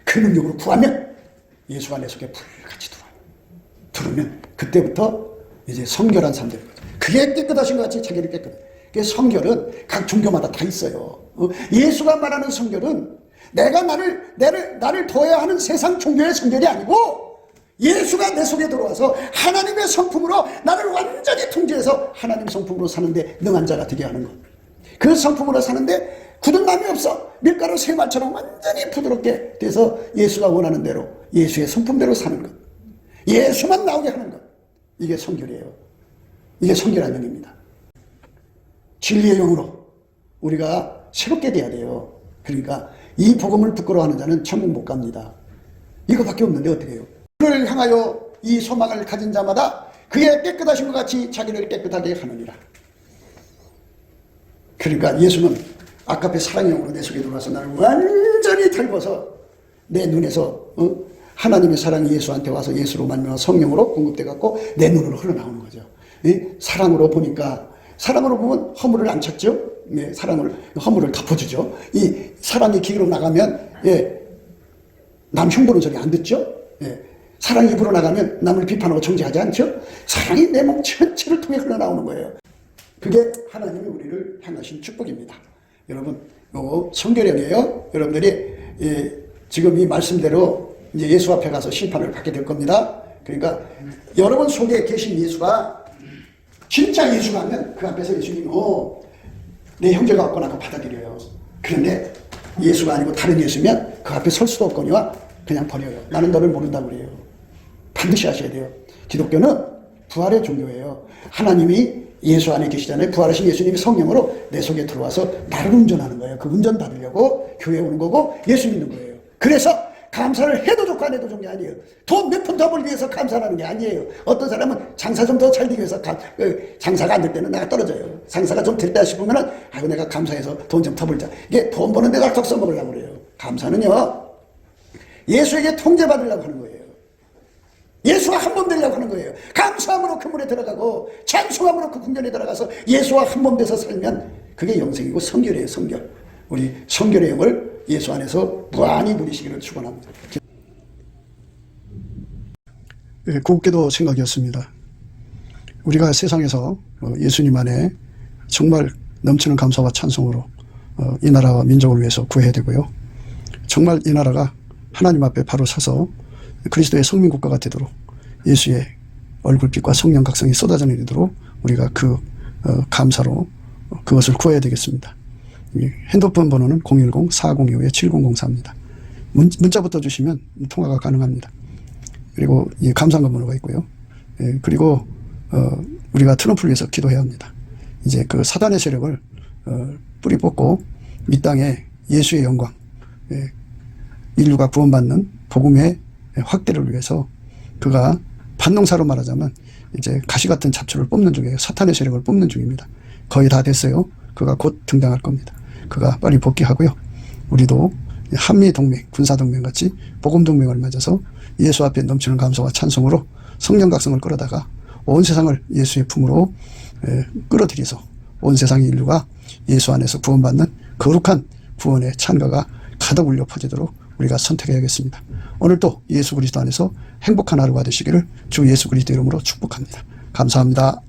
그 능력으로 구하면 예수가 내 속에 불같이 들어와요. 들어오면 그때부터 이제 성결한 삶 되는 거죠. 그게 깨끗하신 것 같이 자기를 깨끗해. 그 성결은 각 종교마다 다 있어요. 예수가 말하는 성결은 내가 나를 도와야 하는 세상 종교의 성결이 아니고 예수가 내 속에 들어와서 하나님의 성품으로 나를 완전히 통제해서 하나님 성품으로 사는데 능한 자가 되게 하는 것. 그 성품으로 사는데 굳은 마음이 없어. 밀가루 생말처럼 완전히 부드럽게 돼서 예수가 원하는 대로 예수의 성품대로 사는 것. 예수만 나오게 하는 것. 이게 성결이에요. 이게 성결한 영입니다. 진리의 영으로 우리가 새롭게 돼야 돼요. 그러니까 이 복음을 부끄러워하는 자는 천국 못 갑니다. 이거밖에 없는데 어떻게 해요? 그를 향하여 이 소망을 가진 자마다 그의 깨끗하신 것 같이 자기를 깨끗하게 하느니라. 그러니까 예수는 아까의 사랑의 영으로 내 속에 들어와서 나를 완전히 닮아서 내 눈에서 하나님의 사랑이 예수한테 와서 예수로 말미암아 성령으로 공급돼 갖고 내 눈으로 흘러나오는 거죠. 사랑으로 보니까 사랑으로 보면 허물을 안 찾죠. 허물을 덮어주죠. 이 사랑이 길로 나가면 남 흉보는 소리 안 듣죠. 사랑이 입으로 나가면 남을 비판하고 정죄하지 않죠. 사랑이 내 몸 전체를 통해 흘러나오는 거예요. 그게 하나님이 우리를 향하신 축복입니다. 여러분, 이거 성결형이에요. 여러분들이 지금 이 말씀대로 이제 예수 앞에 가서 심판을 받게 될 겁니다. 그러니까 여러분 속에 계신 예수가 진짜 예수가 하면 그 앞에서 예수님이 내 형제가 왔구나 하고 받아들여요. 그런데 예수가 아니고 다른 예수면 그 앞에 설 수도 없거니와 그냥 버려요. 나는 너를 모른다고 그래요. 반드시 하셔야 돼요. 기독교는 부활의 종교예요. 하나님이 예수 안에 계시잖아요. 부활하신 예수님이 성령으로 내 속에 들어와서 나를 운전하는 거예요. 그 운전 받으려고 교회에 오는 거고 예수 믿는 거예요. 그래서 감사를 해도 좋고 안 해도 좋은 게 아니에요. 돈 몇 푼 더 벌기 위해서 감사하는 게 아니에요. 어떤 사람은 장사 좀 더 잘 되기 위해서 장사가 안 될 때는 내가 떨어져요. 장사가 좀 됐다 싶으면은 아이고 내가 감사해서 돈 좀 더 벌자. 이게 돈 버는 데다 덕 써먹으려고 그래요. 감사는요 예수에게 통제받으려고 하는 거예요. 예수와 한 몸 되려고 하는 거예요. 감사함으로 그 문에 들어가고 찬송함으로 그 궁전에 들어가서 예수와 한 몸 돼서 살면 그게 영생이고 성결이에요. 성결. 우리 성결의 영을 예수 안에서 무한히 누리시기를 축원합니다. 곱게도 생각이었습니다. 우리가 세상에서 예수님 안에 정말 넘치는 감사와 찬송으로 이 나라와 민족을 위해서 구해야 되고요. 정말 이 나라가 하나님 앞에 바로 서서 그리스도의 성민국가가 되도록 예수의 얼굴빛과 성령 각성이 쏟아져 내리도록 우리가 그 감사로 그것을 구해야 되겠습니다. 핸드폰 번호는 010-4025-7004입니다. 문자부터 주시면 통화가 가능합니다. 그리고 이 감사한 번호가 있고요. 그리고 우리가 트럼프를 위해서 기도해야 합니다. 이제 그 사단의 세력을 뿌리 뽑고 이 땅에 예수의 영광, 인류가 구원받는 복음의 확대를 위해서 그가 반농사로 말하자면 이제 가시 같은 잡초를 뽑는 중이에요. 사탄의 세력을 뽑는 중입니다. 거의 다 됐어요. 그가 곧 등장할 겁니다. 그가 빨리 복귀하고요. 우리도 한미동맹, 군사동맹 같이 복음동맹을 맺어서 예수 앞에 넘치는 감사와 찬송으로 성령 각성을 끌어다가 온 세상을 예수의 품으로 끌어들여서 온 세상의 인류가 예수 안에서 구원받는 거룩한 구원의 찬가가 가득 울려 퍼지도록 우리가 선택해야겠습니다. 오늘도 예수 그리스도 안에서 행복한 하루가 되시기를 주 예수 그리스도 이름으로 축복합니다. 감사합니다.